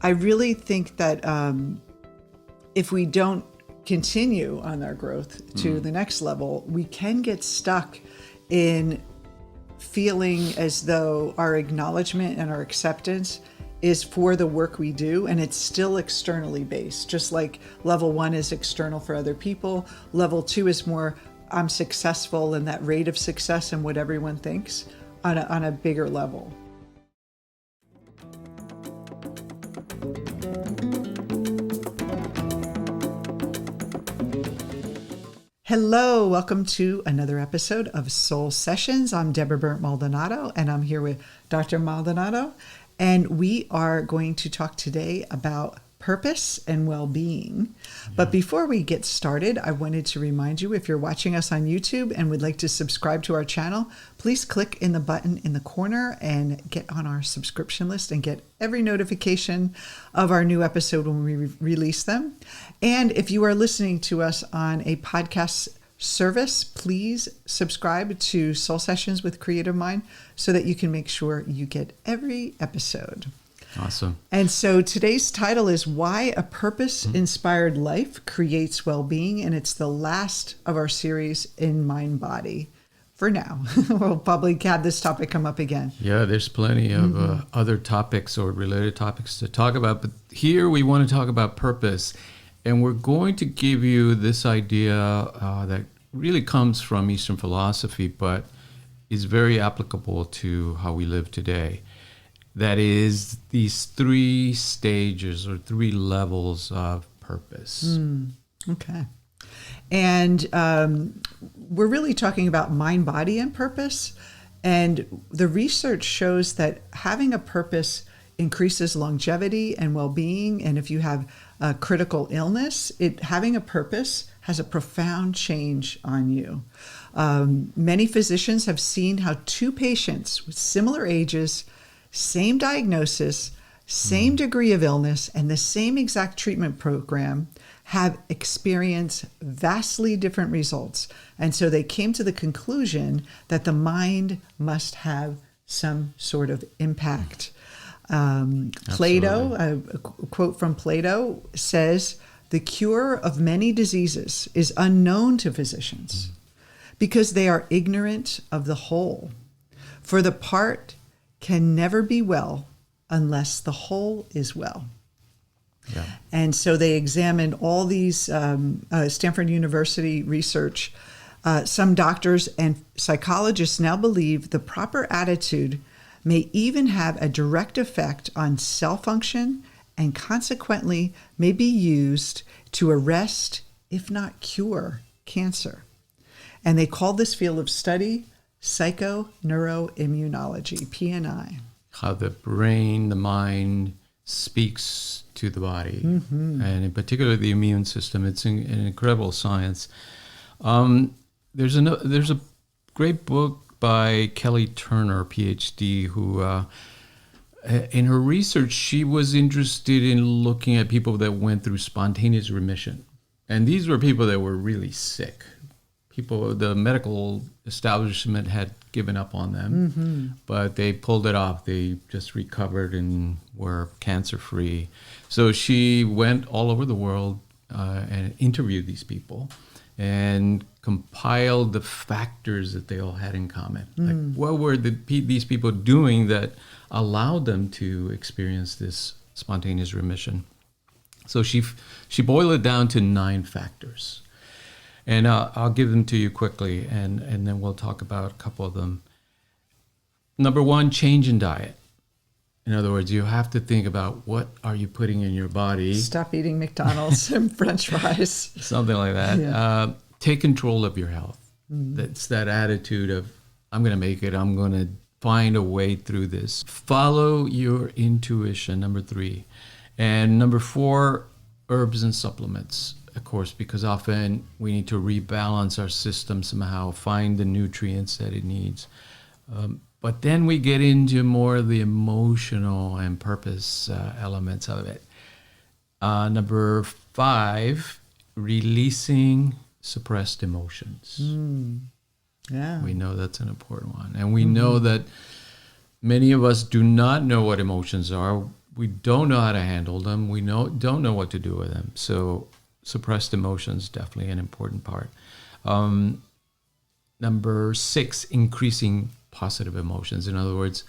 I really think that if we don't continue on our growth to the next level, we can get stuck in feeling as though our acknowledgement and our acceptance is for the work we do, and it's still externally based. Just like level 1 is external for other people, level 2 is more I'm successful and that rate of success and what everyone thinks on a bigger level. Hello, welcome to another episode of Soul Sessions. I'm Deborah Burnt Maldonado, and I'm here with Dr. Maldonado, and we are going to talk today about purpose and well-being. But before we get started, I wanted to remind you, if you're watching us on YouTube and would like to subscribe to our channel, please click in the button in the corner and get on our subscription list and get every notification of our new episode when we release them. And if you are listening to us on a podcast service, please subscribe to Soul Sessions with Creative Mind so that you can make sure you get every episode. Awesome. And so today's title is Why a Purpose-Inspired Life Creates Wellbeing, and it's the last of our series in Mind Body for now. We'll probably have this topic come up again. Yeah, there's plenty of other topics or related topics to talk about, but here we want to talk about purpose, and we're going to give you this idea that really comes from Eastern philosophy, but is very applicable to how we live today. That is these 3 stages or 3 levels of purpose. Okay. And we're really talking about mind, body, and purpose. And the research shows that having a purpose increases longevity and well-being. And if you have a critical illness, having a purpose has a profound change on you. Many physicians have seen how 2 patients with similar ages, same diagnosis, same degree of illness, and the same exact treatment program have experienced vastly different results. And so they came to the conclusion that the mind must have some sort of impact. Plato, a quote from Plato says, "The cure of many diseases is unknown to physicians because they are ignorant of the whole. For the part can never be well unless the whole is well." Yeah. And so they examined all these Stanford University research. Some doctors and psychologists now believe the proper attitude may even have a direct effect on cell function and consequently may be used to arrest, if not cure, cancer. And they call this field of study psychoneuroimmunology, PNI. How the brain, the mind speaks to the body, and in particular the immune system. It's an incredible science. There's a great book by Kelly Turner, PhD, who in her research, she was interested in looking at people that went through spontaneous remission. And these were people that were really sick. The medical establishment had given up on them, but they pulled it off. They just recovered and were cancer-free. So she went all over the world and interviewed these people and compiled the factors that they all had in common. Like, what were these people doing that allowed them to experience this spontaneous remission? So she boiled it down to 9 factors. And I'll give them to you quickly, and then we'll talk about a couple of them. Number 1, change in diet. In other words, you have to think about what are you putting in your body. Stop eating McDonald's and French fries. Something like that. Yeah. Take control of your health. That's that attitude of, I'm going to make it. I'm going to find a way through this. Follow your intuition, number 3. And number 4, herbs and supplements. Of course, because often we need to rebalance our system somehow, find the nutrients that it needs. But then we get into more of the emotional and purpose elements of it. Number 5, releasing suppressed emotions. Yeah. We know that's an important one. And we know that many of us do not know what emotions are. we don't know how to handle them. We don't know what to do with them. So suppressed emotions, definitely an important part. Number 6, increasing positive emotions. In other words,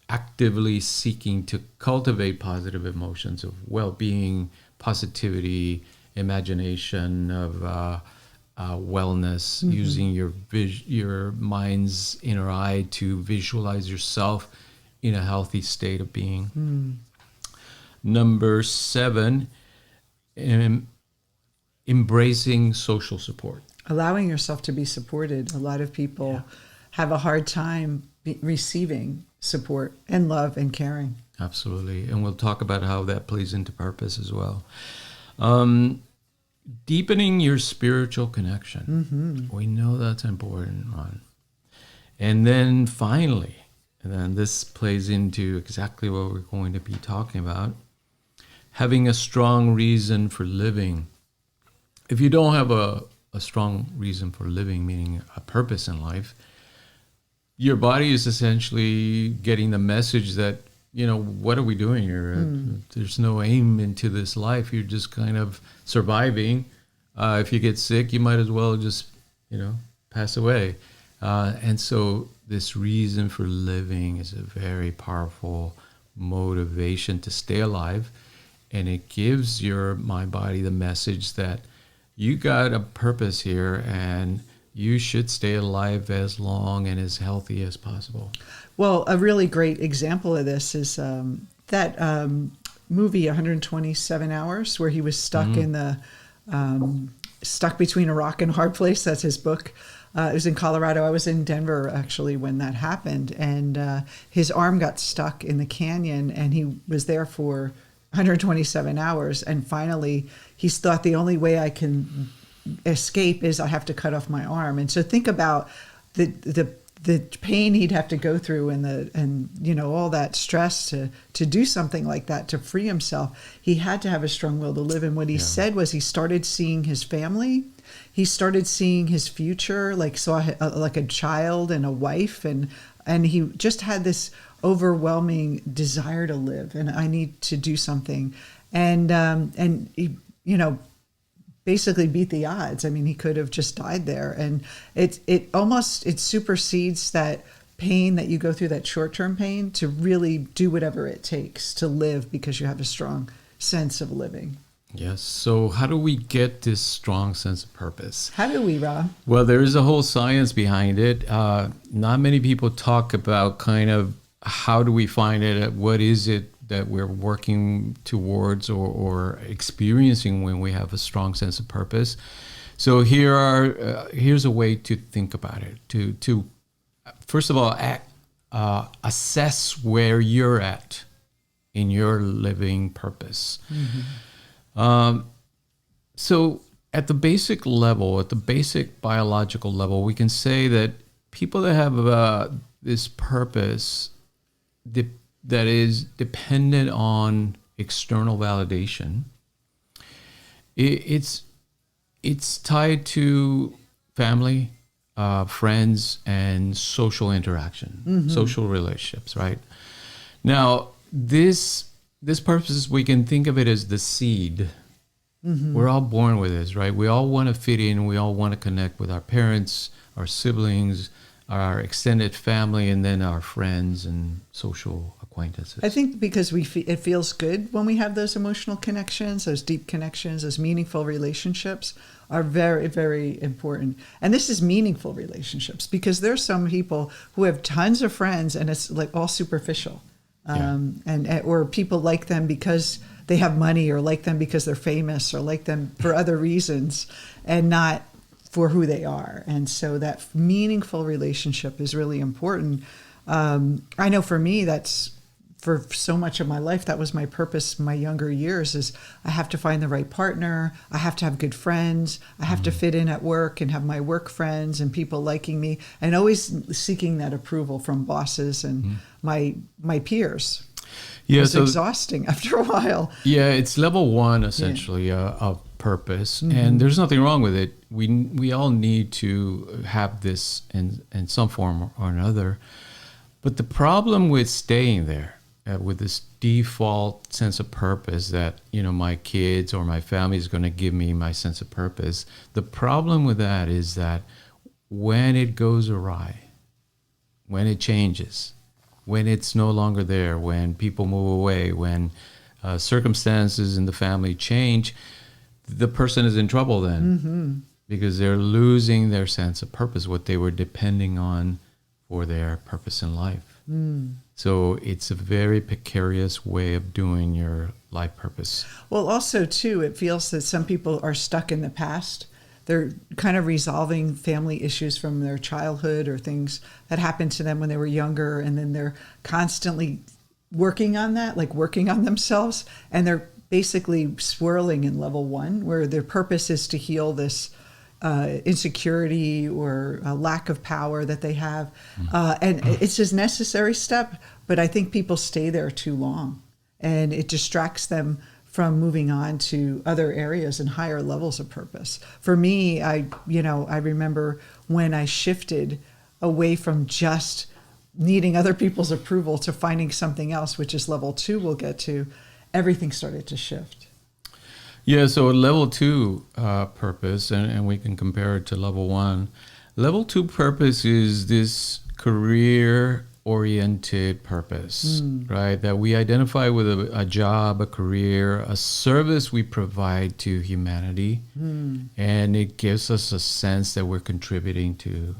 actively seeking to cultivate positive emotions of well-being, positivity, imagination, of wellness, using your mind's inner eye to visualize yourself in a healthy state of being. Number 7, embracing social support. Allowing yourself to be supported. A lot of people have a hard time receiving support and love and caring. Absolutely. And we'll talk about how that plays into purpose as well. Deepening your spiritual connection. We know that's important, Ron. And then finally, and then this plays into exactly what we're going to be talking about, having a strong reason for living. If you don't have a strong reason for living, meaning a purpose in life, your body is essentially getting the message that, what are we doing here? There's no aim into this life. You're just kind of surviving. If you get sick, you might as well just, pass away. And so this reason for living is a very powerful motivation to stay alive. And it gives your mind body the message that you got a purpose here and you should stay alive as long and as healthy as possible. Well, a really great example of this is that movie 127 Hours, where he was stuck in the stuck between a rock and a hard place. That's his book. It was in Colorado. I was in Denver actually when that happened, and his arm got stuck in the canyon, and he was there for 127 hours, and finally he thought the only way I can escape is I have to cut off my arm. And so think about the pain he'd have to go through and all that stress to do something like that, to free himself. He had to have a strong will to live. And what he said was he started seeing his family. He started seeing his future, saw like a child and a wife, and he just had this overwhelming desire to live, and I need to do something. And he, basically beat the odds. I mean, he could have just died there. And it supersedes that pain that you go through, that short-term pain, to really do whatever it takes to live because you have a strong sense of living. Yes. So how do we get this strong sense of purpose? How do we, Rob? Well, there is a whole science behind it. Not many people talk about kind of how do we find it? What is it that we're working towards or experiencing when we have a strong sense of purpose? So here's a way to think about it. To first of all, assess where you're at in your living purpose. So at the basic level, at the basic biological level, we can say that people that have this purpose that is dependent on external validation, it's tied to family, friends, and social interaction, social relationships, right? Now, this purpose, we can think of it as the seed. We're all born with this, right? We all want to fit in. We all want to connect with our parents, our siblings, our extended family, and then our friends and social acquaintances. I think because it feels good when we have those emotional connections, those deep connections, those meaningful relationships are very, very important. And this is meaningful relationships, because there's some people who have tons of friends and it's like all superficial. Or people like them because they have money, or like them because they're famous, or like them for other reasons, and not for who they are. And so that meaningful relationship is really important. I know for me, that's for so much of my life, that was my purpose. My younger years is I have to find the right partner. I have to have good friends. I have to fit in at work and have my work friends and people liking me, and always seeking that approval from bosses and my peers. Yeah, it's exhausting after a while. Yeah, it's level one essentially of purpose, and there's nothing wrong with it. We all need to have this in some form or another. But the problem with staying there, with this default sense of purpose that, my kids or my family is going to give me my sense of purpose. The problem with that is that when it goes awry, when it changes, when it's no longer there, when people move away, when circumstances in the family change, the person is in trouble then, because they're losing their sense of purpose, what they were depending on for their purpose in life. So it's a very precarious way of doing your life purpose. Well, also, too, it feels that some people are stuck in the past. They're kind of resolving family issues from their childhood or things that happened to them when they were younger. And then they're constantly working on that, like working on themselves. And they're basically swirling in level 1, where their purpose is to heal this insecurity or a lack of power that they have. And it's a necessary step, but I think people stay there too long, and it distracts them from moving on to other areas and higher levels of purpose. For me, I remember when I shifted away from just needing other people's approval to finding something else, which is level 2 we'll get to, everything started to shift. Yeah, so level 2 purpose, and we can compare it to level 1. Level 2 purpose is this career-oriented purpose, right? That we identify with a job, a career, a service we provide to humanity, and it gives us a sense that we're contributing to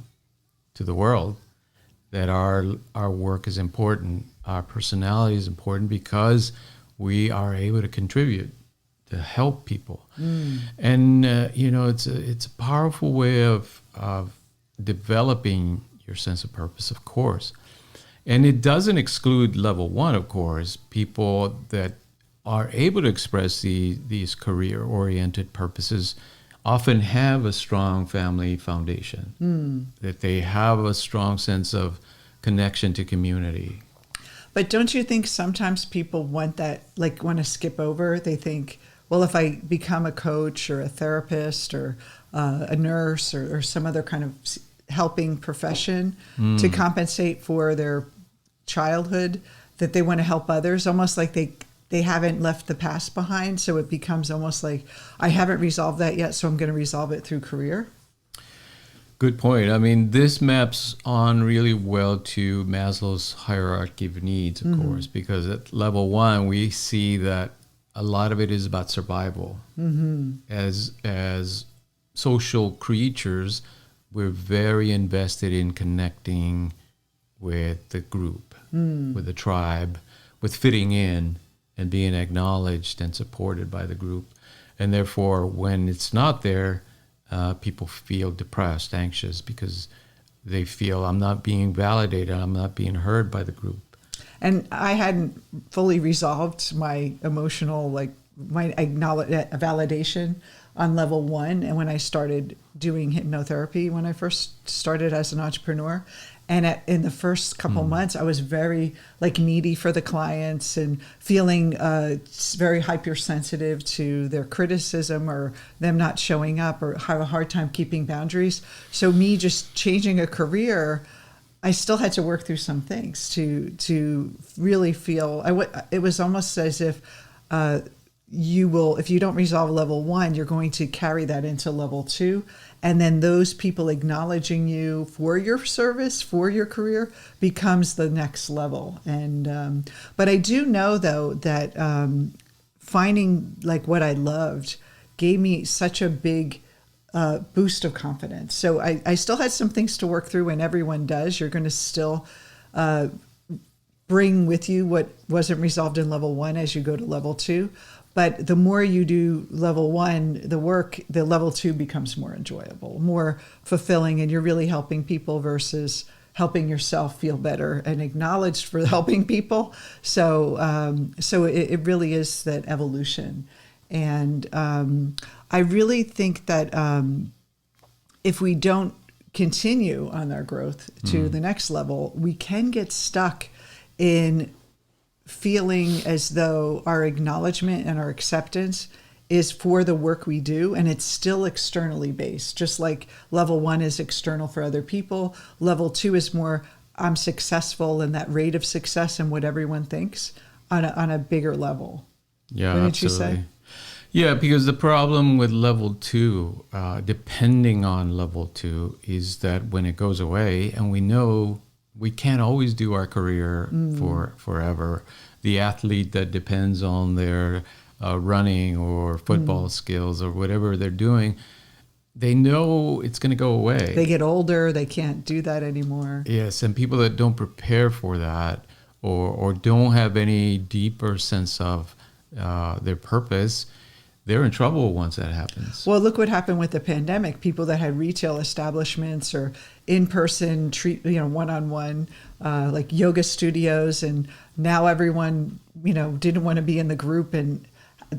the world, that our work is important, our personality is important because we are able to contribute, to help people. And it's a powerful way of developing your sense of purpose, of course. And it doesn't exclude level 1, of course. People that are able to express these career-oriented purposes often have a strong family foundation, that they have a strong sense of connection to community. But don't you think sometimes people want to skip over? They think, well, if I become a coach or a therapist or a nurse or some other kind of helping profession to compensate for their childhood, that they want to help others, almost like they haven't left the past behind. So it becomes almost like, I haven't resolved that yet, so I'm going to resolve it through career. Good point. I mean, this maps on really well to Maslow's hierarchy of needs, of course, because at level 1, we see that a lot of it is about survival. As social creatures, we're very invested in connecting with the group, with the tribe, with fitting in and being acknowledged and supported by the group. And therefore, when it's not there, people feel depressed, anxious, because they feel, I'm not being validated, I'm not being heard by the group. And I hadn't fully resolved my emotional, my validation on level 1. And when I started doing hypnotherapy, when I first started as an entrepreneur, and in the first couple months, I was very needy for the clients and feeling very hypersensitive to their criticism or them not showing up or have a hard time keeping boundaries. So me just changing a career, I still had to work through some things to really feel. It was almost as if if you don't resolve level 1, you're going to carry that into level 2, and then those people acknowledging you for your service, for your career, becomes the next level. And but I do know though that finding what I loved gave me such a big boost of confidence. So I still had some things to work through, and everyone does. You're going to still bring with you what wasn't resolved in level 1 as you go to level 2. But the more you do level 1, the level 2 becomes more enjoyable, more fulfilling, and you're really helping people versus helping yourself feel better and acknowledged for helping people. So it really is that evolution. And I really think that if we don't continue on our growth to the next level, we can get stuck in feeling as though our acknowledgement and our acceptance is for the work we do, and it's still externally based. Just like level 1 is external for other people, level 2 is more, I'm successful, and that rate of success and what everyone thinks on a bigger level. Yeah, Wouldn't you absolutely. say? Yeah, because the problem with level 2, depending on level 2, is that when it goes away, and we know we can't always do our career for forever. The athlete that depends on their running or football skills or whatever they're doing, they know it's going to go away. They get older, they can't do that anymore. Yes, and people that don't prepare for that or don't have any deeper sense of their purpose, they're in trouble once that happens. Well, look what happened with the pandemic. People that had retail establishments or in-person one-on-one, like yoga studios, and now everyone, didn't want to be in the group, and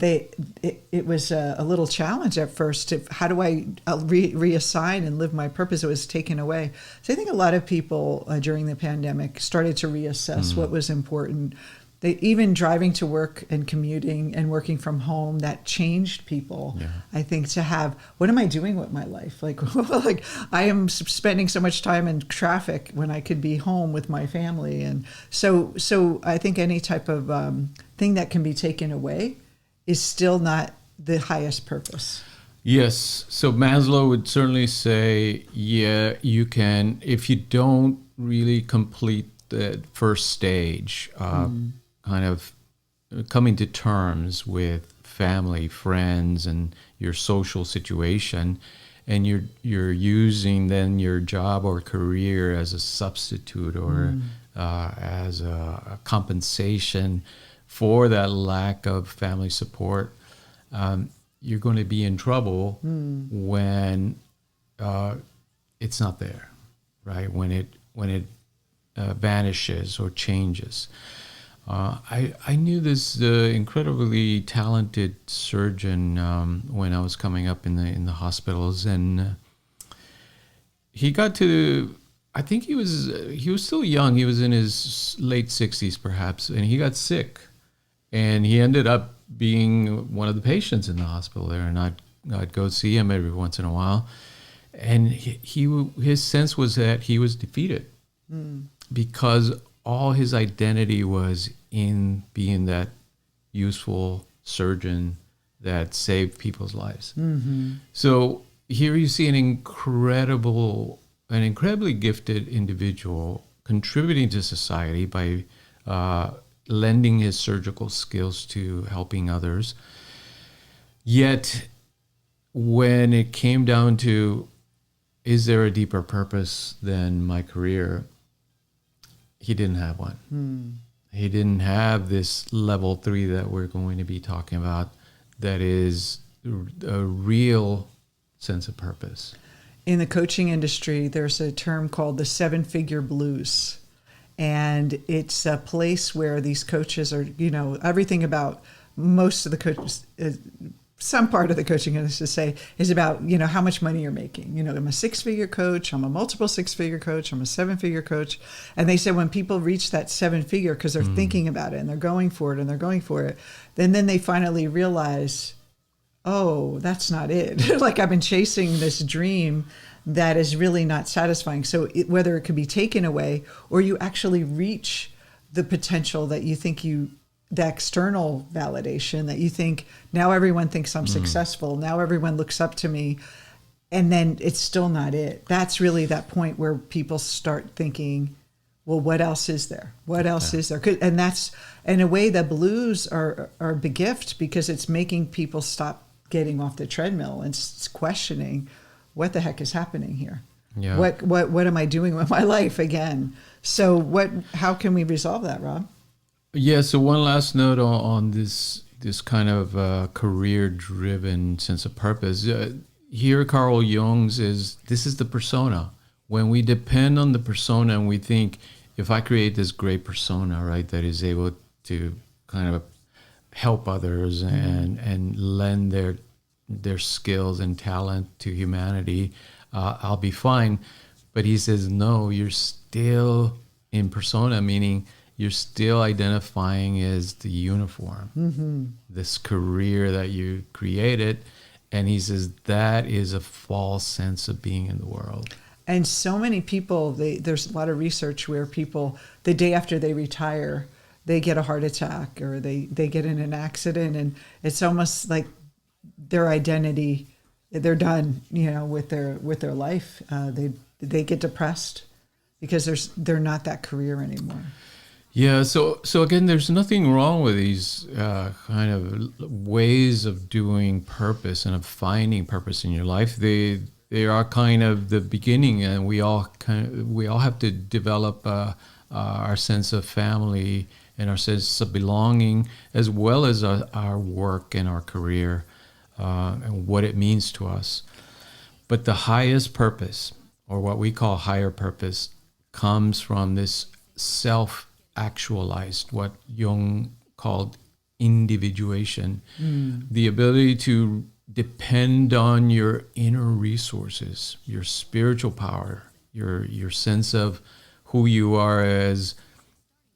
it was a little challenge at first. How do I reassign and live my purpose? It was taken away. So I think a lot of people during the pandemic started to reassess what was important. Even driving to work and commuting and working from home, that changed people. Yeah. I think to have, what am I doing with my life? Like I am spending so much time in traffic when I could be home with my family. And so I think any type of thing that can be taken away is still not the highest purpose. Yes. So Maslow would certainly say, yeah, you can, if you don't really complete the first stage, kind of coming to terms with family, friends, and your social situation, and you're using then your job or career as a substitute or as a compensation for that lack of family support, you're going to be in trouble when it's not there, right? When it vanishes or changes. I knew this incredibly talented surgeon when I was coming up in the hospitals, and he got to, I think he was still young. He was in his late 60s perhaps, and he got sick, and he ended up being one of the patients in the hospital there, and I'd go see him every once in a while, and his sense was that he was defeated because all his identity was in being that useful surgeon that saved people's lives. So here you see an incredibly gifted individual contributing to society by lending his surgical skills to helping others. Yet when it came down to, is there a deeper purpose than my career? He didn't have one. He didn't have this level 3 that we're going to be talking about, that is a real sense of purpose. In the coaching industry, there's a term called the 7-figure blues. And it's a place where these coaches are, everything about most of the coaches, some part of the coaching industry say is about, how much money you're making. I'm a 6-figure coach, I'm a multiple 6-figure coach, I'm a 7-figure coach. And they say when people reach that 7-figure, because they're thinking about it and they're going for it, then they finally realize, oh, that's not it. Like I've been chasing this dream that is really not satisfying. So whether it could be taken away or you actually reach the potential that you think the external validation that you think, now everyone thinks I'm successful, now everyone looks up to me, and then it's still not it. That's really that point where people start thinking, well, what else is there? What else is there? And that's, in a way, the blues are a big gift, because it's making people stop getting off the treadmill and questioning, what the heck is happening here? Yeah. What am I doing with my life again? So how can we resolve that, Rob? Yeah, so one last note on this kind of career-driven sense of purpose. Here, Carl Jung's this is the persona. When we depend on the persona and we think, if I create this great persona, right, that is able to kind of help others and lend their skills and talent to humanity, I'll be fine. But he says, no, you're still in persona, meaning you're still identifying as the uniform, this career that you created. And he says that is a false sense of being in the world. And so many people, there's a lot of research where people, the day after they retire, they get a heart attack or they get in an accident, and it's almost like their identity, they're done, with their life. They get depressed because they're not that career anymore. Yeah, so again, there's nothing wrong with these kind of ways of doing purpose and of finding purpose in your life. They are kind of the beginning, and we all have to develop our sense of family and our sense of belonging, as well as our work and our career, and what it means to us. But the highest purpose, or what we call higher purpose, comes from this self-actualized, what Jung called individuation, the ability to depend on your inner resources, your spiritual power, your sense of who you are as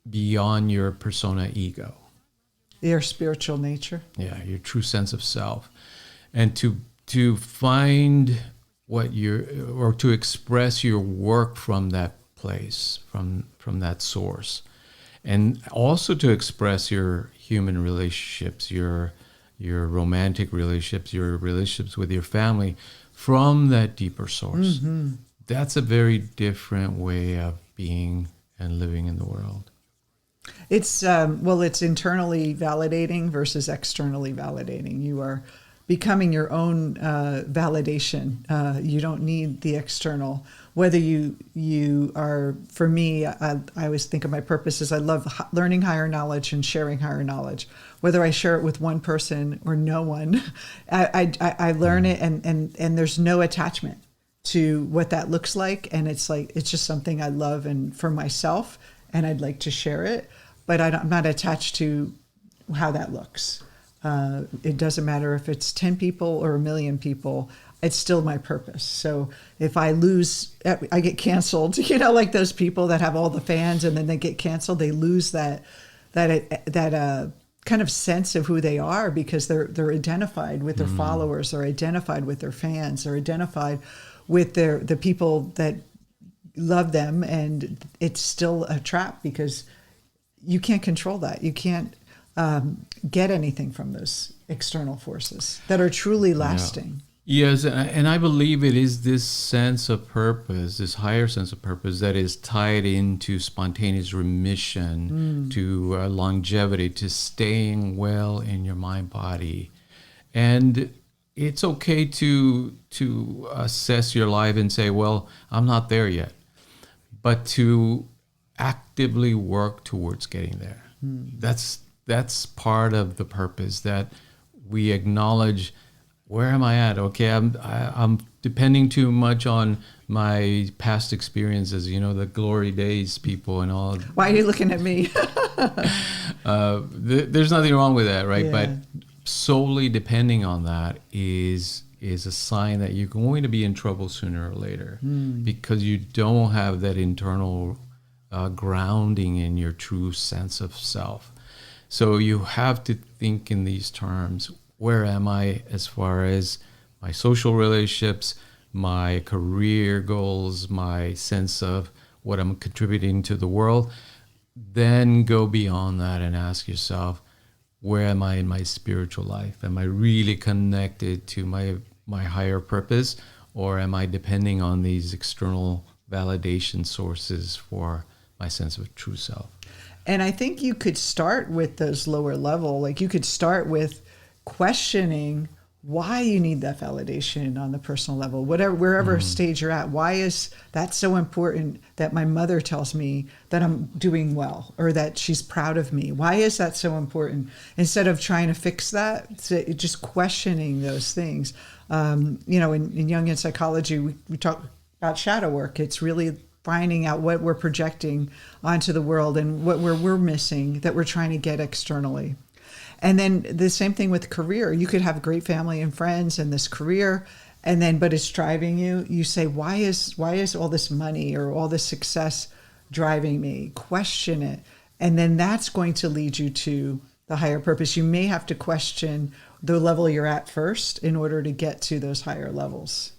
beyond your persona ego. Your spiritual nature. Yeah, your true sense of self. And to find or to express your work from that place, from that source. And also to express your human relationships, your romantic relationships, your relationships with your family from that deeper source. Mm-hmm. That's a very different way of being and living in the world. It's it's internally validating versus externally validating. You are becoming your own validation. You don't need the external. Whether you are, for me, I always think of my purpose as I love learning higher knowledge and sharing higher knowledge. Whether I share it with one person or no one, I learn it, and there's no attachment to what that looks like. And it's just something I love and for myself, and I'd like to share it, but I'm not attached to how that looks. It doesn't matter if it's 10 people or 1 million people, it's still my purpose. So if I lose, I get canceled, like those people that have all the fans and then they get canceled, they lose that kind of sense of who they are, because they're identified with their followers, they're identified with their fans, they're identified with the people that love them. And it's still a trap because you can't control that. You can't get anything from those external forces that are truly lasting. Yes, and I believe it is this sense of purpose, this higher sense of purpose, that is tied into spontaneous remission, to longevity, to staying well in your mind, body. And it's okay to assess your life and say, well, I'm not there yet, but to actively work towards getting there. That's part of the purpose, that we acknowledge, where am I at? Okay, I'm depending too much on my past experiences, the glory days people and all. Why are you looking at me? There's nothing wrong with that, right? Yeah. But solely depending on that is a sign that you're going to be in trouble sooner or later, because you don't have that internal grounding in your true sense of self. So you have to think in these terms. Where am I as far as my social relationships, my career goals, my sense of what I'm contributing to the world? Then go beyond that and ask yourself, where am I in my spiritual life? Am I really connected to my higher purpose, or am I depending on these external validation sources for my sense of true self? And I think you could start with those lower level, like you could start with questioning why you need that validation on the personal level, wherever stage you're at. Why is that so important that my mother tells me that I'm doing well, or that she's proud of me? Why is that so important? Instead of trying to fix that, just questioning those things. In Jungian psychology, we talk about shadow work. It's really finding out what we're projecting onto the world and what we're missing that we're trying to get externally. And then the same thing with career. You could have a great family and friends and this career, but it's driving you. You say, why is all this money or all this success driving me? Question it. And then that's going to lead you to the higher purpose. You may have to question the level you're at first in order to get to those higher levels.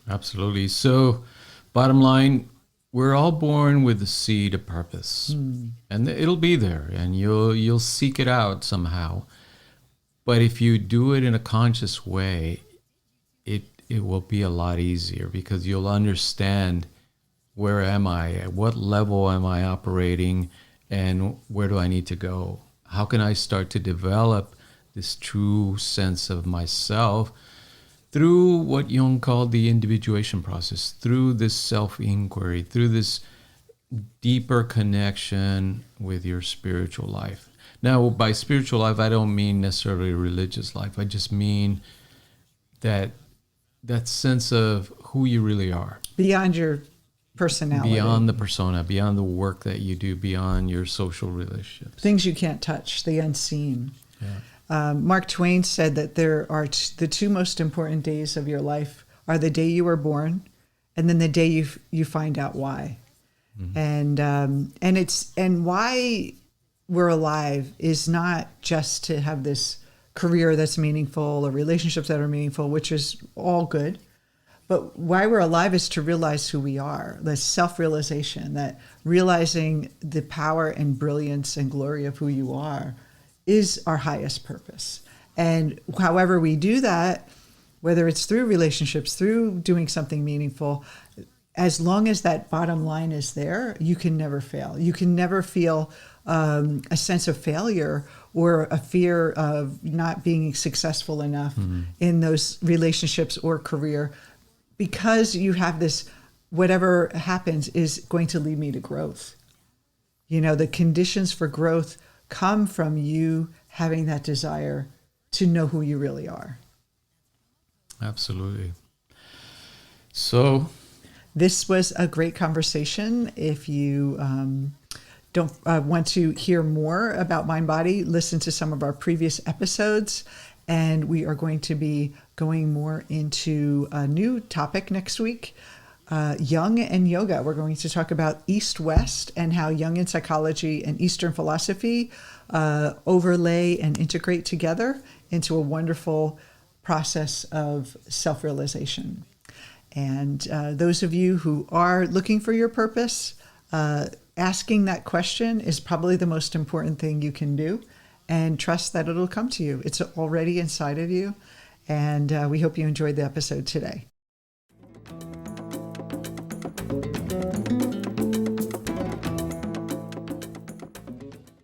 Absolutely. So bottom line, we're all born with the seed of purpose, and it'll be there, and you'll seek it out somehow. But if you do it in a conscious way, it will be a lot easier, because you'll understand, where am I? At what level am I operating? And where do I need to go? How can I start to develop this true sense of myself through what Jung called the individuation process, through this self-inquiry, through this deeper connection with your spiritual life. Now, by spiritual life, I don't mean necessarily religious life. I just mean that sense of who you really are. Beyond your personality. Beyond the persona, beyond the work that you do, beyond your social relationships. Things you can't touch, the unseen. Yeah. Mark Twain said that there are the two most important days of your life are the day you were born, and then the day you find out why. Mm-hmm. And why we're alive is not just to have this career that's meaningful or relationships that are meaningful, which is all good. But why we're alive is to realize who we are, the self-realization, that realizing the power and brilliance and glory of who you are is our highest purpose. And however we do that, whether it's through relationships, through doing something meaningful, as long as that bottom line is there, you can never fail. You can never feel a sense of failure or a fear of not being successful enough in those relationships or career, because you have this, whatever happens is going to lead me to growth. You know, the conditions for growth come from you having that desire to know who you really are. Absolutely. So this was a great conversation. If you don't want to hear more about mind body, listen to some of our previous episodes. And we are going to be going more into a new topic next week, Jung and yoga. We're going to talk about East-West and how Jungian psychology and Eastern philosophy overlay and integrate together into a wonderful process of self-realization. And those of you who are looking for your purpose, asking that question is probably the most important thing you can do, and trust that it'll come to you. It's already inside of you. And we hope you enjoyed the episode today.